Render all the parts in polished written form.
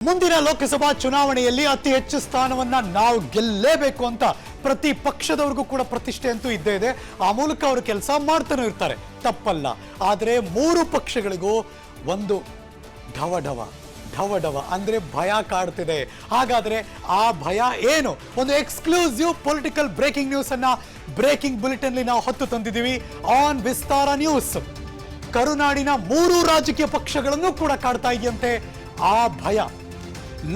ಮುಂದಿನ ಲೋಕಸಭಾ ಚುನಾವಣೆಯಲ್ಲಿ ಅತಿ ಹೆಚ್ಚು ಸ್ಥಾನವನ್ನ ನಾವು ಗೆಲ್ಲೇಬೇಕು ಅಂತ ಪ್ರತಿ ಪಕ್ಷದವರಿಗೂ ಕೂಡ ಪ್ರತಿಷ್ಠೆ ಅಂತೂ ಇದ್ದೇ ಇದೆ. ಆ ಮೂಲಕ ಅವರು ಕೆಲಸ ಮಾಡ್ತಾನೆ ಇರ್ತಾರೆ, ತಪ್ಪಲ್ಲ. ಆದರೆ ಮೂರು ಪಕ್ಷಗಳಿಗೂ ಒಂದು ಢವಢವ ಢವಢವ ಅಂದ್ರೆ ಭಯ ಕಾಡ್ತಿದೆ. ಹಾಗಾದ್ರೆ ಆ ಭಯ ಏನು? ಒಂದು ಎಕ್ಸ್ಕ್ಲೂಸಿವ್ ಪೊಲಿಟಿಕಲ್ ಬ್ರೇಕಿಂಗ್ ನ್ಯೂಸ್ ಅನ್ನ ಬ್ರೇಕಿಂಗ್ ಬುಲೆಟಿನ್ ನಾವು ಹೊತ್ತು ತಂದಿದ್ದೀವಿ ಆನ್ ವಿಸ್ತಾರ ನ್ಯೂಸ್. ಕರುನಾಡಿನ ಮೂರು ರಾಜಕೀಯ ಪಕ್ಷಗಳನ್ನು ಕೂಡ ಕಾಡ್ತಾ ಇದೆಯಂತೆ ಆ ಭಯ.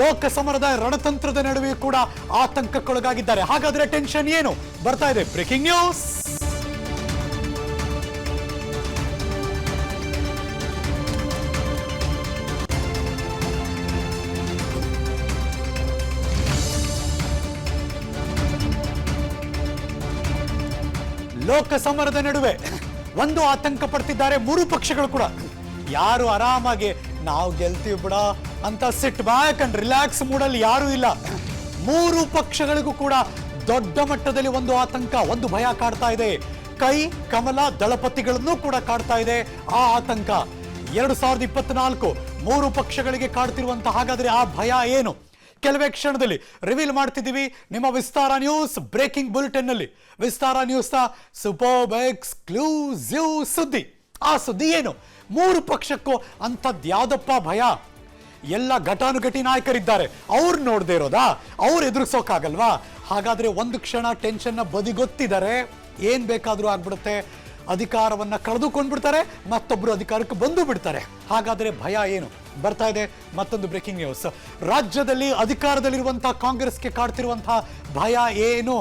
ಲೋಕ ಸಮರದ ರಣತಂತ್ರದ ನಡುವೆ ಕೂಡ ಆತಂಕಕ್ಕೊಳಗಾಗಿದ್ದಾರೆ. ಹಾಗಾದ್ರೆ ಟೆನ್ಷನ್ ಏನು? ಬರ್ತಾ ಇದೆ ಬ್ರೇಕಿಂಗ್ ನ್ಯೂಸ್. ಲೋಕ ಸಮರದ ನಡುವೆ ಒಂದು ಆತಂಕ ಪಡ್ತಿದ್ದಾರೆ ಮೂರು ಪಕ್ಷಗಳು ಕೂಡ. ಯಾರು ಆರಾಮಾಗಿ ನಾವು ಗೆಲ್ತೀವಿ ಬಿಡ ಅಂತ ಸಿಟ್ ಬ್ಯಾಕ್ ಅಂಡ್ ರಿಲ್ಯಾಕ್ಸ್ ಮೂಡಲ್ಲಿ ಯಾರೂ ಇಲ್ಲ. ಮೂರು ಪಕ್ಷಗಳಿಗೂ ಕೂಡ ದೊಡ್ಡ ಮಟ್ಟದಲ್ಲಿ ಒಂದು ಆತಂಕ, ಒಂದು ಭಯ ಕಾಡ್ತಾ ಇದೆ. ಕೈ ಕಮಲ ದಳಪತಿಗಳನ್ನು ಕೂಡ ಕಾಡ್ತಾ ಇದೆ ಆ ಆತಂಕ. 2024 ಮೂರು ಪಕ್ಷಗಳಿಗೆ ಕಾಡ್ತಿರುವಂತ ಹಾಗಾದ್ರೆ ಆ ಭಯ ಏನು? ಕೆಲವೇ ಕ್ಷಣದಲ್ಲಿ ರಿವೀಲ್ ಮಾಡ್ತಿದ್ದೀವಿ ನಿಮ್ಮ ವಿಸ್ತಾರ ನ್ಯೂಸ್ ಬ್ರೇಕಿಂಗ್ ಬುಲೆಟಿನ್ ನಲ್ಲಿ. ವಿಸ್ತಾರ ನ್ಯೂಸ್ ನ ಸೂಪರ್ ಎಕ್ಸ್ಕ್ಲೂಸಿವ್ ಸುದ್ದಿ. ಆ ಸುದ್ದಿ ಏನು? ಮೂರು ಪಕ್ಷಕ್ಕೂ ಅಂಥದ್ದು ಯಾವ್ದಪ್ಪ ಭಯ? ಎಲ್ಲ ಘಟಾನುಘಟಿ ನಾಯಕರಿದ್ದಾರೆ, ಅವ್ರು ನೋಡದೆ ಇರೋದಾ? ಅವ್ರು ಎದುರಿಸೋಕ್ಕಾಗಲ್ವಾ? ಹಾಗಾದ್ರೆ ಒಂದು ಕ್ಷಣ ಟೆನ್ಷನ್ ನ ಬದಿಗೊತ್ತಿದ್ದಾರೆ, ಏನ್ ಬೇಕಾದ್ರೂ ಆಗ್ಬಿಡುತ್ತೆ. ಅಧಿಕಾರವನ್ನ ಕಳೆದುಕೊಂಡ್ಬಿಡ್ತಾರೆ, ಮತ್ತೊಬ್ರು ಅಧಿಕಾರಕ್ಕೆ ಬಂದು ಬಿಡ್ತಾರೆ. ಹಾಗಾದ್ರೆ ಭಯ ಏನು? ಬರ್ತಾ ಇದೆ ಮತ್ತೊಂದು ಬ್ರೇಕಿಂಗ್ ನ್ಯೂಸ್. ರಾಜ್ಯದಲ್ಲಿ ಅಧಿಕಾರದಲ್ಲಿರುವಂತಹ ಕಾಂಗ್ರೆಸ್ಗೆ ಕಾಡ್ತಿರುವಂತಹ ಭಯ ಏನು?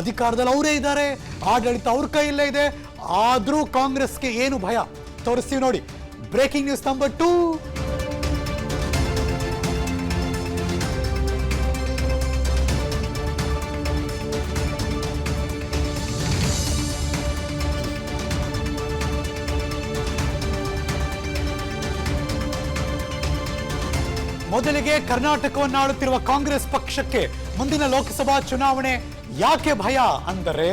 ಅಧಿಕಾರದಲ್ಲಿ ಅವರೇ ಇದ್ದಾರೆ, ಆಡಳಿತ ಅವ್ರ ಕೈಯಲ್ಲೇ ಇದೆ, ಆದ್ರೂ ಕಾಂಗ್ರೆಸ್ಗೆ ಏನು ಭಯ? ತೋರಿಸ್ತೀವಿ ನೋಡಿ. Breaking news number 2. ಮೊದಲಿಗೆ ಕರ್ನಾಟಕವನ್ನು ಆಳುತ್ತಿರುವ ಕಾಂಗ್ರೆಸ್ ಪಕ್ಷಕ್ಕೆ ಮುಂದಿನ ಲೋಕಸಭಾ ಚುನಾವಣೆ ಯಾಕೆ ಭಯ ಅಂದರೆ,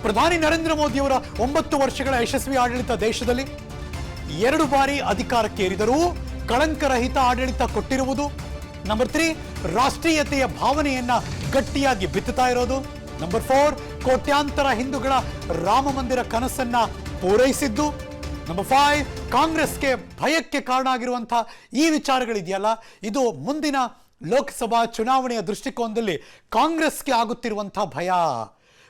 ಪ್ರಧಾನಿ ನರೇಂದ್ರ ಮೋದಿಯವರ 9 ವರ್ಷಗಳ ಯಶಸ್ವಿ ಆಡಳಿತ ದೇಶದಲ್ಲಿ 2 ಬಾರಿ ಅಧಿಕಾರಕ್ಕೆ ಏರಿದರೂ ಕಳಂಕರಹಿತ ಆಡಳಿತ ಕೊಟ್ಟಿರುವುದು. ನಂಬರ್ 3, ರಾಷ್ಟ್ರೀಯತೆಯ ಭಾವನೆಯನ್ನ ಗಟ್ಟಿಯಾಗಿ ಬಿತ್ತುತ್ತಾ ಇರೋದು. ನಂಬರ್ 4, ಕೋಟ್ಯಾಂತರ ಹಿಂದೂಗಳ ರಾಮ ಮಂದಿರ ಕನಸನ್ನ ಪೂರೈಸಿದ್ದು. ನಂಬರ್ 5, ಕಾಂಗ್ರೆಸ್ಗೆ ಭಯಕ್ಕೆ ಕಾರಣ ಆಗಿರುವಂತಹ ಈ ವಿಚಾರಗಳಿದೆಯಲ್ಲ, ಇದು ಮುಂದಿನ ಲೋಕಸಭಾ ಚುನಾವಣೆಯ ದೃಷ್ಟಿಕೋನದಲ್ಲಿ ಕಾಂಗ್ರೆಸ್ಗೆ ಆಗುತ್ತಿರುವಂತಹ ಭಯ.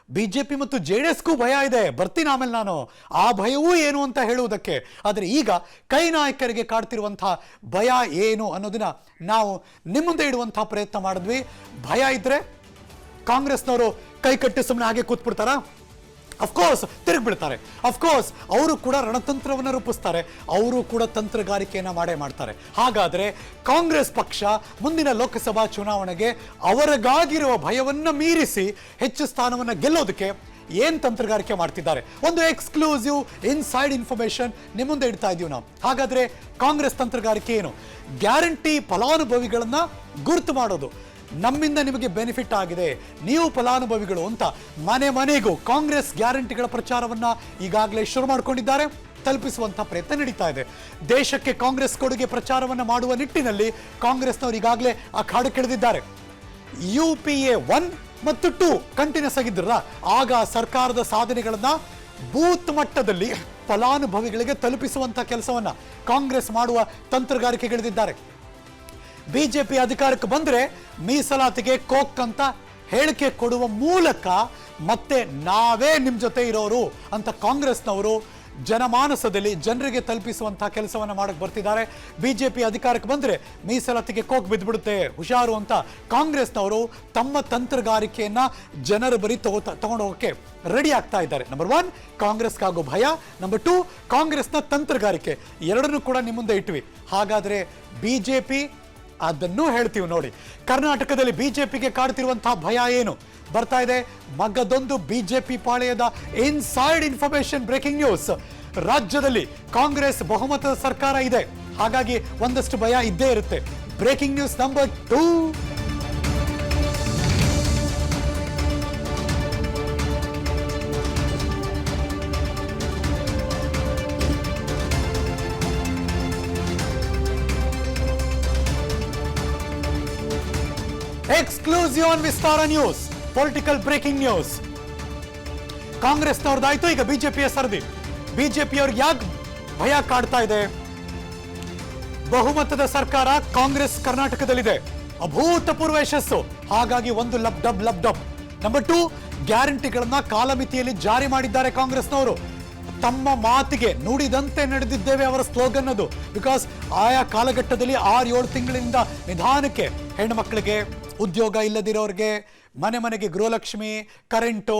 ಬಿಜೆಪಿ ಮತ್ತು ಜೆಡಿಎಸ್ಗೂ ಭಯ ಇದೆ, ಬರ್ತೀನಿ ಆಮೇಲೆ ನಾನು ಆ ಭಯವೂ ಏನು ಅಂತ ಹೇಳುವುದಕ್ಕೆ. ಆದರೆ ಈಗ ಕೈ ನಾಯಕರಿಗೆ ಕಾಡ್ತಿರುವಂತಹ ಭಯ ಏನು ಅನ್ನೋದನ್ನ ನಾವು ನಿಮ್ಮ ಮುಂದೆ ಇಡುವಂತಹ ಪ್ರಯತ್ನ ಮಾಡಿದ್ವಿ. ಭಯ ಇದ್ರೆ ಕಾಂಗ್ರೆಸ್ನವರು ಕೈ ಕಟ್ಟಿ ಸುಮ್ಮನೆ ಹಾಗೆ ಕೂತ್ಬಿಡ್ತಾರಾ? ಅಫ್ಕೋರ್ಸ್ ತಿರುಗಿಬಿಡ್ತಾರೆ. ಅಫ್ಕೋರ್ಸ್ ಅವರು ಕೂಡ ರಣತಂತ್ರವನ್ನು ರೂಪಿಸ್ತಾರೆ, ಅವರು ಕೂಡ ತಂತ್ರಗಾರಿಕೆಯನ್ನು ಮಾಡ್ತಾರೆ. ಹಾಗಾದರೆ ಕಾಂಗ್ರೆಸ್ ಪಕ್ಷ ಮುಂದಿನ ಲೋಕಸಭಾ ಚುನಾವಣೆಗೆ ಅವರಿಗಾಗಿರುವ ಭಯವನ್ನು ಮೀರಿಸಿ ಹೆಚ್ಚು ಸ್ಥಾನವನ್ನು ಗೆಲ್ಲೋದಕ್ಕೆ ಏನು ತಂತ್ರಗಾರಿಕೆ ಮಾಡ್ತಿದ್ದಾರೆ? ಒಂದು ಎಕ್ಸ್ಕ್ಲೂಸಿವ್ ಇನ್ಸೈಡ್ ಇನ್ಫಾರ್ಮೇಶನ್ ನಿಮ್ಮ ಮುಂದೆ ಇಡ್ತಾ ಇದ್ದೀವಿ ನಾವು. ಹಾಗಾದರೆ ಕಾಂಗ್ರೆಸ್ ತಂತ್ರಗಾರಿಕೆ ಏನು? ಗ್ಯಾರಂಟಿ ಫಲಾನುಭವಿಗಳನ್ನು ಗುರುತು ಮಾಡೋದು. ನಮ್ಮಿಂದ ನಿಮಗೆ ಬೆನಿಫಿಟ್ ಆಗಿದೆ, ನೀವು ಫಲಾನುಭವಿಗಳು ಅಂತ ಮನೆ ಮನೆಗೂ ಕಾಂಗ್ರೆಸ್ ಗ್ಯಾರಂಟಿಗಳ ಪ್ರಚಾರವನ್ನ ಈಗಾಗಲೇ ಶುರು ಮಾಡಿಕೊಂಡಿದ್ದಾರೆ, ತಲುಪಿಸುವಂತಹ ಪ್ರಯತ್ನ ನಡೀತಾ ಇದೆ. ದೇಶಕ್ಕೆ ಕಾಂಗ್ರೆಸ್ ಕೊಡುಗೆ ಪ್ರಚಾರವನ್ನು ಮಾಡುವ ನಿಟ್ಟಿನಲ್ಲಿ ಕಾಂಗ್ರೆಸ್ನವರು ಈಗಾಗಲೇ ಆ ಕಾಡುಕಿಳಿದಿದ್ದಾರೆ. UPA 1 ಮತ್ತು 2 ಕಂಟಿನ್ಯೂಸ್ ಆಗಿದ್ರಲ್ಲ, ಆಗ ಸರ್ಕಾರದ ಸಾಧನೆಗಳನ್ನ ಬೂತ್ ಮಟ್ಟದಲ್ಲಿ ಫಲಾನುಭವಿಗಳಿಗೆ ತಲುಪಿಸುವಂತಹ ಕೆಲಸವನ್ನ ಕಾಂಗ್ರೆಸ್ ಮಾಡುವ ತಂತ್ರಗಾರಿಕೆಗಳಿದ್ದಾರೆ. ಬಿಜೆಪಿ ಅಧಿಕಾರಕ್ಕೆ ಬಂದ್ರೆ ಮೀಸಲಾತಿಗೆ ಕೋಕ್ ಅಂತ ಹೇಳಿಕೆ ಕೊಡುವ ಮೂಲಕ ಮತ್ತೆ ನಾವೇ ನಿಮ್ ಜೊತೆ ಇರೋರು ಅಂತ ಕಾಂಗ್ರೆಸ್ನವರು ಜನಮಾನಸದಲ್ಲಿ ಜನರಿಗೆ ತಲುಪಿಸುವಂತಹ ಕೆಲಸವನ್ನ ಮಾಡಕ್ ಬರ್ತಿದ್ದಾರೆ. ಬಿಜೆಪಿ ಅಧಿಕಾರಕ್ಕೆ ಬಂದ್ರೆ ಮೀಸಲಾತಿಗೆ ಕೋಕ್ ಬಿದ್ದ್ಬಿಡುತ್ತೆ, ಹುಷಾರು ಅಂತ ಕಾಂಗ್ರೆಸ್ನವರು ತಮ್ಮ ತಂತ್ರಗಾರಿಕೆಯನ್ನ ಜನರ ಬರಿ ತಗೊಂಡು ಹೋಗಕ್ಕೆ ರೆಡಿ ಆಗ್ತಾ ಇದ್ದಾರೆ. ನಂಬರ್ 1 ಕಾಂಗ್ರೆಸ್ಗಾಗೋ ಭಯ, ನಂಬರ್ 2 ಕಾಂಗ್ರೆಸ್ನ ತಂತ್ರಗಾರಿಕೆ. ಎರಡನ್ನೂ ಕೂಡ ನಿಮ್ಮ ಮುಂದೆ ಇಟ್ವಿ. ಹಾಗಾದ್ರೆ ಬಿಜೆಪಿ ಅದನ್ನು ಹೇಳ್ತೀವಿ ನೋಡಿ. ಕರ್ನಾಟಕದಲ್ಲಿ ಬಿಜೆಪಿಗೆ ಕಾಡ್ತಿರುವಂತಹ ಭಯ ಏನು? ಬರ್ತಾ ಇದೆ ಮಗದೊಂದು ಬಿಜೆಪಿ ಪಾಳೆಯದ ಇನ್ಸೈಡ್ ಇನ್ಫಾರ್ಮೇಶನ್ ಬ್ರೇಕಿಂಗ್ ನ್ಯೂಸ್. ರಾಜ್ಯದಲ್ಲಿ ಕಾಂಗ್ರೆಸ್ ಬಹುಮತದ ಸರ್ಕಾರ ಇದೆ, ಹಾಗಾಗಿ ಒಂದಷ್ಟು ಭಯ ಇದ್ದೇ ಇರುತ್ತೆ. Breaking news number 2. Exclusive on Vistara news, political breaking news. ಕಾಂಗ್ರೆಸ್ನವ್ರದ್ದಾಯ್ತು, ಈಗ ಬಿಜೆಪಿಯ ಸರದಿ. ಬಿಜೆಪಿಯವ್ರಿಗೆ ಯಾಕೆ ಭಯ ಕಾಡ್ತಾ ಇದೆ? ಬಹುಮತದ ಸರ್ಕಾರ ಕಾಂಗ್ರೆಸ್ ಕರ್ನಾಟಕದಲ್ಲಿದೆ, ಅಭೂತಪೂರ್ವ ಯಶಸ್ಸು. ಹಾಗಾಗಿ ಒಂದು ಲಬ್ ಡಬ್. ನಂಬರ್ 2, ಗ್ಯಾರಂಟಿಗಳನ್ನ ಕಾಲಮಿತಿಯಲ್ಲಿ ಜಾರಿ ಮಾಡಿದ್ದಾರೆ ಕಾಂಗ್ರೆಸ್ನವರು. ತಮ್ಮ ಮಾತಿಗೆ ನುಡಿದಂತೆ ನಡೆದಿದ್ದೇವೆ ಅವರ ಸ್ಲೋಗನ್ ಅದು. ಬಿಕಾಸ್ ಆಯಾ ಕಾಲಘಟ್ಟದಲ್ಲಿ 6-7 ತಿಂಗಳಿಂದ ನಿಧಾನಕ್ಕೆ ಹೆಣ್ಣು ಮಕ್ಕಳಿಗೆ, ಉದ್ಯೋಗ ಇಲ್ಲದಿರೋರಿಗೆ, ಮನೆಗೆ ಗೃಹಲಕ್ಷ್ಮಿ, ಕರೆಂಟು,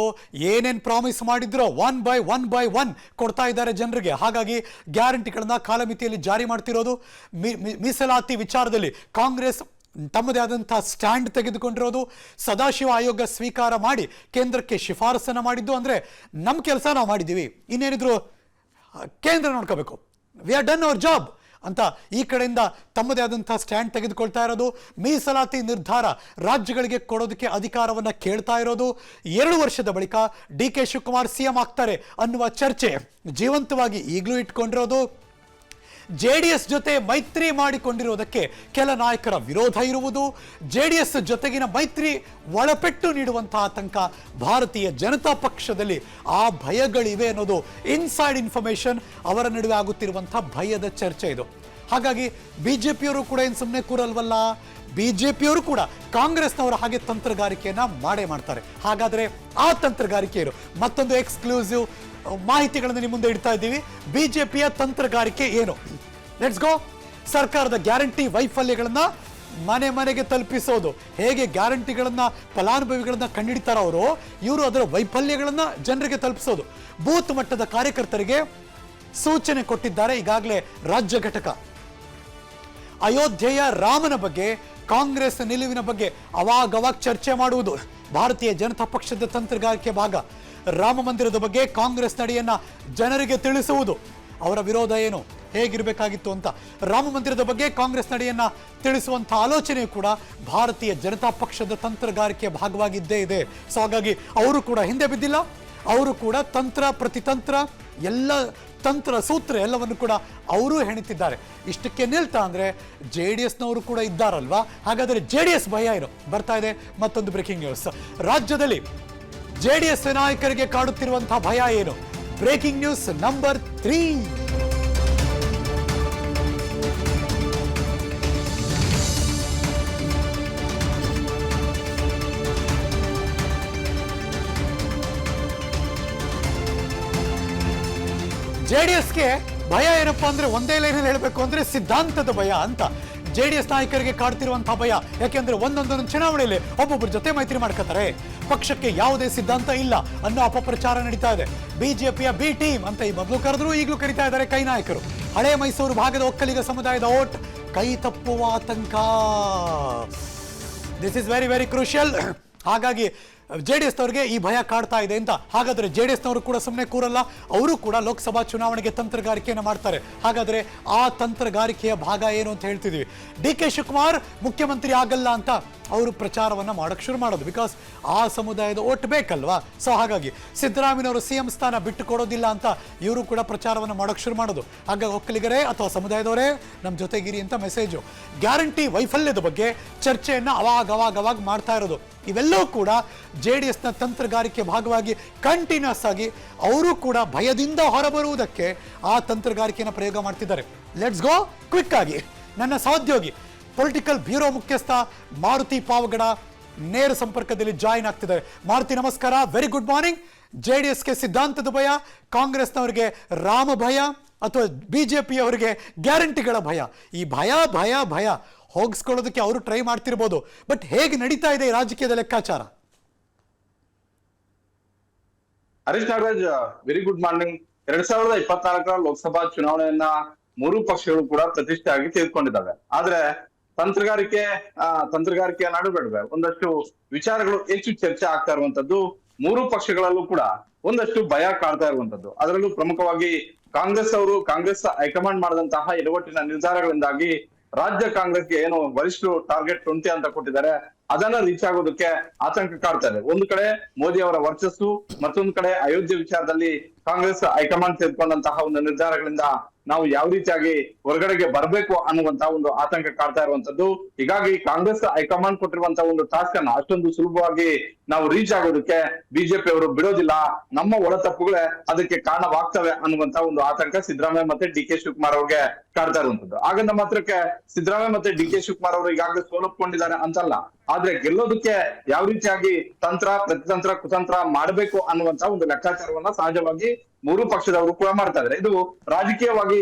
ಏನೇನ್ ಪ್ರಾಮಿಸ್ ಮಾಡಿದ್ರೋ ಒನ್ ಬೈ ಒನ್ ಕೊಡ್ತಾ ಇದ್ದಾರೆ ಜನರಿಗೆ. ಹಾಗಾಗಿ ಗ್ಯಾರಂಟಿಗಳನ್ನ ಕಾಲಮಿತಿಯಲ್ಲಿ ಜಾರಿ ಮಾಡ್ತಿರೋದು. ಮೀಸಲಾತಿ ವಿಚಾರದಲ್ಲಿ ಕಾಂಗ್ರೆಸ್ ತಮ್ಮದೇ ಆದಂತಹ ಸ್ಟ್ಯಾಂಡ್ ತೆಗೆದುಕೊಂಡಿರೋದು. ಸದಾಶಿವ ಆಯೋಗ ಸ್ವೀಕಾರ ಮಾಡಿ ಕೇಂದ್ರಕ್ಕೆ ಶಿಫಾರಸನ್ನ ಮಾಡಿದ್ದು. ಅಂದ್ರೆ ನಮ್ಮ ಕೆಲಸ ನಾವು ಮಾಡಿದ್ದೀವಿ, ಇನ್ನೇನಿದ್ರು ಕೇಂದ್ರ ನೋಡ್ಕೋಬೇಕು, we are done hour job ಅಂತ ಈ ಕಡೆಯಿಂದ ತಮ್ಮದೇ ಆದಂತಹ ಸ್ಟ್ಯಾಂಡ್ ತೆಗೆದುಕೊಳ್ತಾ ಇರೋದು. ಮೀಸಲಾತಿ ನಿರ್ಧಾರ ರಾಜ್ಯಗಳಿಗೆ ಕೊಡೋದಕ್ಕೆ ಅಧಿಕಾರವನ್ನ ಕೇಳ್ತಾ ಇರೋದು. 2 ವರ್ಷದ ಬಳಿಕ DK ಶಿವಕುಮಾರ್ CM ಆಗ್ತಾರೆ ಅನ್ನುವ ಚರ್ಚೆ ಜೀವಂತವಾಗಿ ಈಗಲೂ ಇಟ್ಕೊಂಡಿರೋದು. JDS ಜೊತೆ ಮೈತ್ರಿ ಮಾಡಿಕೊಂಡಿರುವುದಕ್ಕೆ ಕೆಲ ನಾಯಕರ ವಿರೋಧ ಇರುವುದು. JDS ಜೊತೆಗಿನ ಮೈತ್ರಿ ಒಳಪೆಟ್ಟು ನೀಡುವಂತಹ ತನಕ ಭಾರತೀಯ ಜನತಾ ಪಕ್ಷದಲ್ಲಿ ಆ ಭಯಗಳಿವೆ ಅನ್ನೋದು ಇನ್ಸೈಡ್ ಇನ್ಫಾರ್ಮೇಶನ್. ಅವರ ನಡುವೆ ಆಗುತ್ತಿರುವಂತಹ ಭಯದ ಚರ್ಚೆ ಇದು. ಹಾಗಾಗಿ ಬಿಜೆಪಿಯವರು ಕೂಡ ಏನು ಸುಮ್ಮನೆ ಕೂರಲ್ವಲ್ಲ, ಬಿಜೆಪಿಯವರು ಕೂಡ ಕಾಂಗ್ರೆಸ್ನವರ ಹಾಗೆ ತಂತ್ರಗಾರಿಕೆಯನ್ನ ಮಾಡ್ತಾರೆ. ಹಾಗಾದ್ರೆ ಆ ತಂತ್ರಗಾರಿಕೆ ಇರು. ಮತ್ತೊಂದು ಎಕ್ಸ್ಕ್ಲೂಸಿವ್ ಮಾಹಿತಿಗಳನ್ನು ನಿಮ್ಮ ಮುಂದೆ ಇಡ್ತಾ ಇದ್ದೀವಿ. ಬಿಜೆಪಿಯ ತಂತ್ರಗಾರಿಕೆ ಏನು? Let's go. ಸರ್ಕಾರದ ಗ್ಯಾರಂಟಿ ವೈಫಲ್ಯಗಳನ್ನ ಮನೆಗೆ ತಲುಪಿಸೋದು. ಹೇಗೆ ಗ್ಯಾರಂಟಿಗಳನ್ನ, ಫಲಾನುಭವಿಗಳನ್ನ ಕಂಡುಹಿಡಿತಾರ ಅವರು, ಇವರು ಅದರ ವೈಫಲ್ಯಗಳನ್ನ ಜನರಿಗೆ ತಲುಪಿಸೋದು. ಬೂತ್ ಮಟ್ಟದ ಕಾರ್ಯಕರ್ತರಿಗೆ ಸೂಚನೆ ಕೊಟ್ಟಿದ್ದಾರೆ ಈಗಾಗಲೇ ರಾಜ್ಯ ಘಟಕ. ಅಯೋಧ್ಯೆಯ ರಾಮನ ಬಗ್ಗೆ, ಕಾಂಗ್ರೆಸ್ ನಿಲುವಿನ ಬಗ್ಗೆ ಅವಾಗವಾಗ ಚರ್ಚೆ ಮಾಡುವುದು ಭಾರತೀಯ ಜನತಾ ಪಕ್ಷದ ತಂತ್ರಗಾರಿಕೆ ಭಾಗ. ರಾಮ ಮಂದಿರದ ಬಗ್ಗೆ ಕಾಂಗ್ರೆಸ್ ನಡೆಯನ್ನ ಜನರಿಗೆ ತಿಳಿಸುವುದು. ಅವರ ವಿರೋಧ ಏನು, ಹೇಗಿರಬೇಕಾಗಿತ್ತು ಅಂತ ರಾಮ ಮಂದಿರದ ಬಗ್ಗೆ ಕಾಂಗ್ರೆಸ್ ನಡೆಯನ್ನ ತಿಳಿಸುವಂತಹ ಆಲೋಚನೆ ಕೂಡ ಭಾರತೀಯ ಜನತಾ ಪಕ್ಷದ ತಂತ್ರಗಾರಿಕೆಯ ಭಾಗವಾಗಿದ್ದೇ ಇದೆ. ಸೊ ಹಾಗಾಗಿ ಅವರು ಕೂಡ ಹಿಂದೆ ಬಿದ್ದಿಲ್ಲ. ಅವರು ಕೂಡ ತಂತ್ರ ಪ್ರತಿತಂತ್ರ ಎಲ್ಲ ತಂತ್ರ ಸೂತ್ರ ಎಲ್ಲವನ್ನು ಕೂಡ ಅವರು ಹೆಣಿತಿದ್ದಾರೆ. ಇಷ್ಟಕ್ಕೆ ನಿಲ್ತಾ ಅಂದ್ರೆ JDSನವರು ಕೂಡ ಇದ್ದಾರಲ್ವಾ, ಹಾಗಾದ್ರೆ JDS ಭಯ ಏನು? ಬರ್ತಾ ಇದೆ ಮತ್ತೊಂದು ಬ್ರೇಕಿಂಗ್ ನ್ಯೂಸ್. ರಾಜ್ಯದಲ್ಲಿ JDS ನಾಯಕರಿಗೆ ಕಾಡುತ್ತಿರುವಂತಹ ಭಯ ಏನು? Breaking news number 3. JDSಗೆ ಭಯ ಏನಪ್ಪಾ ಅಂದ್ರೆ ಒಂದೇ ಲೈನಲ್ಲಿ ಹೇಳಬೇಕು ಅಂದ್ರೆ ಸಿದ್ಧಾಂತದ ಭಯ ಅಂತ. JDS ನಾಯಕರಿಗೆ ಕಾಡ್ತಿರುವಂತಹ ಭಯ ಯಾಕೆಂದ್ರೆ ಒಂದೊಂದೊಂದು ಚುನಾವಣೆಯಲ್ಲಿ ಒಬ್ಬೊಬ್ಬರ ಜೊತೆ ಮೈತ್ರಿ ಮಾಡ್ಕೋತಾರೆ, ಪಕ್ಷಕ್ಕೆ ಯಾವುದೇ ಸಿದ್ಧಾಂತ ಇಲ್ಲ ಅನ್ನೋ ಅಪಪ್ರಚಾರ ನಡೀತಾ ಇದೆ. ಬಿಜೆಪಿಯ ಬಿ ಟೀಮ್ ಅಂತ ಈ ಮೊದಲು ಕರೆದ್ರು, ಈಗಲೂ ಕರೀತಾ ಇದ್ದಾರೆ ಕೈ ನಾಯಕರು. ಹಳೆ ಮೈಸೂರು ಭಾಗದ ಒಕ್ಕಲಿಗ ಸಮುದಾಯದ ಓಟ್ ಕೈ ತಪ್ಪುವ ಆತಂಕ. This is very very crucial. ಹಾಗಾಗಿ JDSನವ್ರಿಗೆ ಈ ಭಯ ಕಾಡ್ತಾ ಇದೆ ಅಂತ. ಹಾಗಾದ್ರೆ JDSನವರು ಕೂಡ ಸುಮ್ಮನೆ ಕೂರಲ್ಲ, ಅವರು ಕೂಡ ಲೋಕಸಭಾ ಚುನಾವಣೆಗೆ ತಂತ್ರಗಾರಿಕೆಯನ್ನು ಮಾಡ್ತಾರೆ. ಹಾಗಾದ್ರೆ ಆ ತಂತ್ರಗಾರಿಕೆಯ ಭಾಗ ಏನು ಅಂತ ಹೇಳ್ತಿದ್ವಿ. DK ಶಿವಕುಮಾರ್ ಮುಖ್ಯಮಂತ್ರಿ ಆಗಲ್ಲ ಅಂತ ಅವರು ಪ್ರಚಾರವನ್ನ ಮಾಡಕ್ ಶುರು ಮಾಡೋದು. ಬಿಕಾಸ್ ಆ ಸಮುದಾಯದ ಓಟ್ ಬೇಕಲ್ವಾ. ಸೊ ಹಾಗಾಗಿ ಸಿದ್ದರಾಮಯ್ಯನವರು CM ಸ್ಥಾನ ಬಿಟ್ಟು ಕೊಡೋದಿಲ್ಲ ಅಂತ ಇವರು ಕೂಡ ಪ್ರಚಾರವನ್ನು ಮಾಡಕ್ ಶುರು ಮಾಡೋದು. ಹಾಗಾಗಿ ಒಕ್ಕಲಿಗರೇ ಅಥವಾ ಸಮುದಾಯದವರೇ ನಮ್ಮ ಜೊತೆಗಿರಿ ಅಂತ ಮೆಸೇಜು. ಗ್ಯಾರಂಟಿ ವೈಫಲ್ಯದ ಬಗ್ಗೆ ಚರ್ಚೆಯನ್ನ ಅವಾಗ ಮಾಡ್ತಾ ಇರೋದು. ಇವೆಲ್ಲವೂ ಕೂಡ JDSನ ತಂತ್ರಗಾರಿಕೆ ಭಾಗವಾಗಿ ಕಂಟಿನ್ಯೂಸ್ ಆಗಿ ಅವರು ಕೂಡ ಭಯದಿಂದ ಹೊರಬರುವುದಕ್ಕೆ ಆ ತಂತ್ರಗಾರಿಕೆಯನ್ನು ಪ್ರಯೋಗ ಮಾಡ್ತಿದ್ದಾರೆ. ಲೆಟ್ಸ್ ಗೋ ಕ್ವಿಕ್ ಆಗಿ. ನನ್ನ ಸಹೋದ್ಯೋಗಿ ಪೊಲಿಟಿಕಲ್ ಬ್ಯೂರೋ ಮುಖ್ಯಸ್ಥ ಮಾರುತಿ ಪಾವಗಡ ನೇರ ಸಂಪರ್ಕದಲ್ಲಿ ಜಾಯಿನ್ ಆಗ್ತಿದ್ದಾರೆ. ಮಾರುತಿ ನಮಸ್ಕಾರ, ವೆರಿ ಗುಡ್ ಮಾರ್ನಿಂಗ್. JDSಗೆ ಸಿದ್ಧಾಂತದ ಭಯ, ಕಾಂಗ್ರೆಸ್ನವರಿಗೆ ರಾಮ ಭಯ ಅಥವಾ ಬಿಜೆಪಿಯವರಿಗೆ ಗ್ಯಾರಂಟಿಗಳ ಭಯ. ಈ ಭಯ ಹೋಗಿಸ್ಕೊಳ್ಳೋದಕ್ಕೆ ಅವರು ಟ್ರೈ ಮಾಡ್ತಿರ್ಬೋದು. ಬಟ್ ಹೇಗೆ ನಡೀತಾ ಇದೆ ಈ ರಾಜಕೀಯದ ಲೆಕ್ಕಾಚಾರ? Harish Nagaraj, very good morning. 2024 Lok Sabha ಚುನಾವಣೆಯನ್ನ 3 ಪಕ್ಷಗಳು ಕೂಡ ಪ್ರತಿಷ್ಠೆಯಾಗಿ ತೆಗೆದುಕೊಂಡಿದ್ದಾವೆ. ಆದ್ರೆ ತಂತ್ರಗಾರಿಕೆಯ ನಡುವೆ ಒಂದಷ್ಟು ವಿಚಾರಗಳು ಹೆಚ್ಚು ಚರ್ಚೆ ಆಗ್ತಾ ಇರುವಂತದ್ದು. 3 ಪಕ್ಷಗಳಲ್ಲೂ ಕೂಡ ಒಂದಷ್ಟು ಭಯ ಕಾಡ್ತಾ ಇರುವಂತದ್ದು. ಅದರಲ್ಲೂ ಪ್ರಮುಖವಾಗಿ ಕಾಂಗ್ರೆಸ್ ಹೈಕಮಾಂಡ್ ಮಾಡಿದಂತಹ ಎಡವಟ್ಟಿನ ನಿರ್ಧಾರಗಳಿಂದಾಗಿ ರಾಜ್ಯ ಕಾಂಗ್ರೆಸ್ಗೆ ಏನು ವರಿಷ್ಠರು ಟಾರ್ಗೆಟ್ 20 ಅಂತ ಕೊಟ್ಟಿದ್ದಾರೆ, ಅದನ್ನ ರೀಚ್ ಆಗೋದಕ್ಕೆ ಆತಂಕ ಕಾಡ್ತಾ ಇದೆ. ಒಂದು ಕಡೆ ಮೋದಿ ಅವರ ವರ್ಚಸ್ಸು, ಮತ್ತೊಂದು ಕಡೆ ಅಯೋಧ್ಯೆ ವಿಚಾರದಲ್ಲಿ ಕಾಂಗ್ರೆಸ್ ಹೈಕಮಾಂಡ್ ತೆಗೆದುಕೊಂಡಂತಹ ಒಂದು ನಿರ್ಧಾರಗಳಿಂದ ನಾವು ಯಾವ ರೀತಿಯಾಗಿ ಹೊರಗಡೆಗೆ ಬರಬೇಕು ಅನ್ನುವಂತ ಒಂದು ಆತಂಕ ಕಾಡ್ತಾ ಇರುವಂತದ್ದು. ಹೀಗಾಗಿ ಕಾಂಗ್ರೆಸ್ ಹೈಕಮಾಂಡ್ ಕೊಟ್ಟಿರುವಂತಹ ಒಂದು ಟಾಸ್ಕ್ ಅನ್ನ ಅಷ್ಟೊಂದು ಸುಲಭವಾಗಿ ನಾವು ರೀಚ್ ಆಗೋದಕ್ಕೆ ಬಿಜೆಪಿ ಅವರು ಬಿಡೋದಿಲ್ಲ, ನಮ್ಮ ಒಳ ತಪ್ಪುಗಳೇ ಅದಕ್ಕೆ ಕಾರಣವಾಗ್ತವೆ ಅನ್ನುವಂತ ಒಂದು ಆತಂಕ ಸಿದ್ದರಾಮಯ್ಯ ಮತ್ತೆ ಡಿ ಕೆ ಶಿವಕುಮಾರ್ ಅವ್ರಿಗೆ ಕಾಡ್ತಾ ಇರುವಂತದ್ದು. ಹಾಗಂದ ಮಾತ್ರಕ್ಕೆ ಸಿದ್ದರಾಮಯ್ಯ ಮತ್ತೆ ಡಿ ಕೆ ಶಿವಕುಮಾರ್ ಅವರು ಈಗಾಗಲೇ ಸೋಲಪ್ಕೊಂಡಿದ್ದಾರೆ ಅಂತಲ್ಲ, ಆದ್ರೆ ಗೆಲ್ಲೋದಕ್ಕೆ ಯಾವ ರೀತಿಯಾಗಿ ತಂತ್ರ, ಪ್ರತಿತಂತ್ರ, ಕುತಂತ್ರ ಮಾಡಬೇಕು ಅನ್ನುವಂತ ಒಂದು ಲೆಕ್ಕಾಚಾರವನ್ನ ಸಹಜವಾಗಿ ಮೂರು ಪಕ್ಷದವರು ಕೂಡ ಮಾಡ್ತಾ ಇದ್ದಾರೆ. ಇದು ರಾಜಕೀಯವಾಗಿ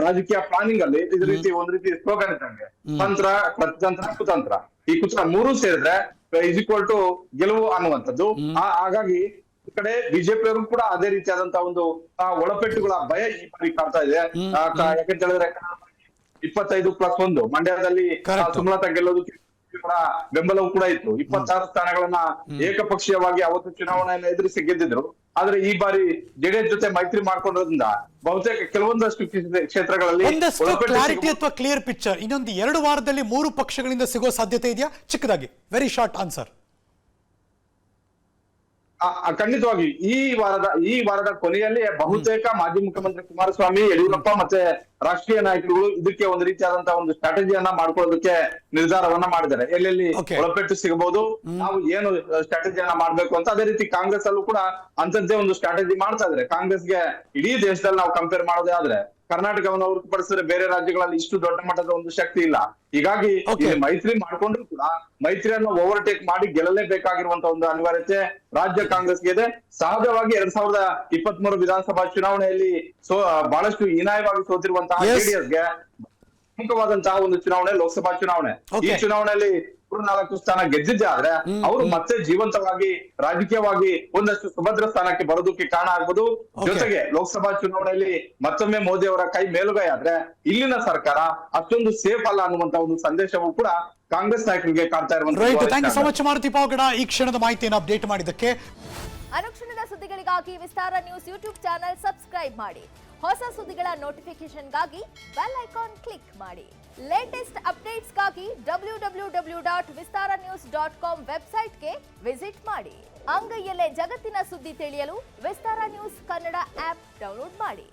ರಾಜಕೀಯ ಪ್ಲಾನಿಂಗ್ ಅಲ್ಲಿ ಇದ್ರ ರೀತಿ ಒಂದ್ ರೀತಿ ಸ್ಲೋಗನ್ ಇದ್ದಂಗೆ, ತಂತ್ರ, ಪ್ರತಿತಂತ್ರ, ಕುತಂತ್ರ, ಈ ಮೂರು ಸೇರಿದ್ರೆ ಇಸ್ ಈಕ್ವಲ್ ಟು ಗೆಲುವು ಅನ್ನುವಂಥದ್ದು. ಹಾಗಾಗಿ ಈ ಕಡೆ ಬಿಜೆಪಿ ಅವರು ಕೂಡ ಅದೇ ರೀತಿಯಾದಂತಹ ಒಂದು ಒಳಪೆಟ್ಟುಗಳ ಭಯ ಈ ಬಾರಿ ಕಾಡ್ತಾ ಇದೆ. ಯಾಕಂತ ಹೇಳಿದ್ರೆ 25+1 ಮಂಡ್ಯದಲ್ಲಿ ಸುಮಲತಾ ಗೆಲ್ಲೋದಕ್ಕೆ ಕೂಡ ಬೆಂಬಲವೂ ಕೂಡ ಇತ್ತು. 26 ಸ್ಥಾನಗಳನ್ನ ಏಕಪಕ್ಷೀಯವಾಗಿ ಅವತ್ತು ಚುನಾವಣೆಯನ್ನು ಎದುರಿಸಿ ಗೆದ್ದಿದ್ರು. ಆದ್ರೆ ಈ ಬಾರಿ ಜೆಡಿಎಸ್ ಜೊತೆ ಮೈತ್ರಿ ಮಾಡ್ಕೊಂಡಿರೋದ್ರಿಂದ ಬಹುತೇಕ ಕೆಲವೊಂದಷ್ಟು ಕ್ಷೇತ್ರಗಳಲ್ಲಿ ಕ್ಲಾರಿಟಿ ಅಥವಾ ಕ್ಲಿಯರ್ ಪಿಕ್ಚರ್ ಇನ್ನೊಂದು 2 ವಾರದಲ್ಲಿ 3 ಪಕ್ಷಗಳಿಂದ ಸಿಗೋ ಸಾಧ್ಯತೆ ಇದೆಯಾ? ಚಿಕ್ಕದಾಗಿ ವೆರಿ ಶಾರ್ಟ್ ಆನ್ಸರ್. ಖಂಡಿತವಾಗಿ ಈ ವಾರದ ಕೊನೆಯಲ್ಲಿ ಬಹುತೇಕ ಮಾಜಿ ಮುಖ್ಯಮಂತ್ರಿ ಕುಮಾರಸ್ವಾಮಿ, ಯಡಿಯೂರಪ್ಪ ಮತ್ತೆ ರಾಷ್ಟ್ರೀಯ ನಾಯಕರುಗಳು ಇದಕ್ಕೆ ಒಂದು ರೀತಿಯಾದಂತಹ ಒಂದು ಸ್ಟ್ರಾಟಜಿಯನ್ನ ಮಾಡ್ಕೊಳ್ಳೋದಕ್ಕೆ ನಿರ್ಧಾರವನ್ನ ಮಾಡಿದ್ದಾರೆ. ಎಲ್ಲೆಲ್ಲಿ ಒಳಪೆಟ್ಟು ಸಿಗಬಹುದು, ನಾವು ಏನು ಸ್ಟ್ರಾಟಜಿಯನ್ನ ಮಾಡ್ಬೇಕು ಅಂತ. ಅದೇ ರೀತಿ ಕಾಂಗ್ರೆಸ್ ಅಲ್ಲೂ ಕೂಡ ಅಂತದ್ದೇ ಒಂದು ಸ್ಟ್ರಾಟಜಿ ಮಾಡ್ತಾ ಇದ್ದಾರೆ. ಕಾಂಗ್ರೆಸ್ಗೆ ಇಡೀ ದೇಶದಲ್ಲಿ ನಾವು ಕಂಪೇರ್ ಮಾಡೋದೇ ಆದ್ರೆ ಕರ್ನಾಟಕವನ್ನು ಹೊರತುಪಡಿಸಿದ್ರೆ ಬೇರೆ ರಾಜ್ಯಗಳಲ್ಲಿ ಇಷ್ಟು ದೊಡ್ಡ ಮಟ್ಟದ ಒಂದು ಶಕ್ತಿ ಇಲ್ಲ. ಹೀಗಾಗಿ ಮೈತ್ರಿ ಮಾಡ್ಕೊಂಡ್ರು ಕೂಡ ಮೈತ್ರಿಯನ್ನು ಓವರ್ಟೇಕ್ ಮಾಡಿ ಗೆಲ್ಲಲೇಬೇಕಾಗಿರುವಂತಹ ಒಂದು ಅನಿವಾರ್ಯತೆ ರಾಜ್ಯ ಕಾಂಗ್ರೆಸ್ಗೆ ಇದೆ. ಸಹಜವಾಗಿ 2023 ವಿಧಾನಸಭಾ ಚುನಾವಣೆಯಲ್ಲಿ ಬಹಳಷ್ಟು ಹೀನಾಯವಾಗಿ ಸೋತಿರುವಂತಹ ಜೆಡಿಎಸ್ಗೆ ಪ್ರಮುಖವಾದಂತಹ ಒಂದು ಚುನಾವಣೆ ಲೋಕಸಭಾ ಚುನಾವಣೆ. ಈ ಚುನಾವಣೆಯಲ್ಲಿ 4 ಸ್ಥಾನ ಗೆದ್ದಿದ್ದೆ ಆದ್ರೆ ಅವರು ಮತ್ತೆ ಜೀವಂತವಾಗಿ ರಾಜಕೀಯವಾಗಿ ಒಂದಷ್ಟು ಸುಭದ್ರ ಸ್ಥಾನಕ್ಕೆ ಬರೋದಕ್ಕೆ ಕಾರಣ ಆಗ್ಬೋದು. ಜೊತೆಗೆ ಲೋಕಸಭಾ ಚುನಾವಣೆಯಲ್ಲಿ ಮತ್ತೊಮ್ಮೆ ಮೋದಿ ಅವರ ಕೈ ಮೇಲುಗೈ ಆದ್ರೆ ಇಲ್ಲಿನ ಸರ್ಕಾರ ಅಷ್ಟೊಂದು ಸೇಫ್ ಅಲ್ಲ ಅನ್ನುವಂತ ಒಂದು ಸಂದೇಶವೂ ಕೂಡ ಕಾಂಗ್ರೆಸ್ ನಾಯಕರಿಗೆ ಕಾಡ್ತಾ ಇರುವಂತಹ. ಈ ಕ್ಷಣದ ಮಾಹಿತಿಯನ್ನು ಅಪ್ಡೇಟ್ ಮಾಡಿದ್ದಕ್ಕೆ. ಅನುಕ್ಷಣದ ಸುದ್ದಿಗಳಿಗಾಗಿ ವಿಸ್ತಾರ ನ್ಯೂಸ್ ಯೂಟ್ಯೂಬ್ ಚಾನೆಲ್ ಸಬ್ಸ್ಕ್ರೈಬ್ ಮಾಡಿ. ಹೊಸ ಸುದ್ದಿಗಳ ನೋಟಿಫಿಕೇಶನ್ಗಾಗಿ ಬೆಲ್ ಐಕಾನ್ ಕ್ಲಿಕ್ ಮಾಡಿ. ಲೇಟೆಸ್ಟ್ ಅಪ್ಡೇಟ್ಸ್ಗಾಗಿ www.vistaranews.com ವೆಬ್ಸೈಟ್ಗೆ ವಿಸಿಟ್ ಮಾಡಿ. ಅಂಗೈಯಲ್ಲೇ ಜಗತ್ತಿನ ಸುದ್ದಿ ತಿಳಿಯಲು ವಿಸ್ತಾರ ನ್ಯೂಸ್ ಕನ್ನಡ ಆಪ್ ಡೌನ್ಲೋಡ್ ಮಾಡಿ.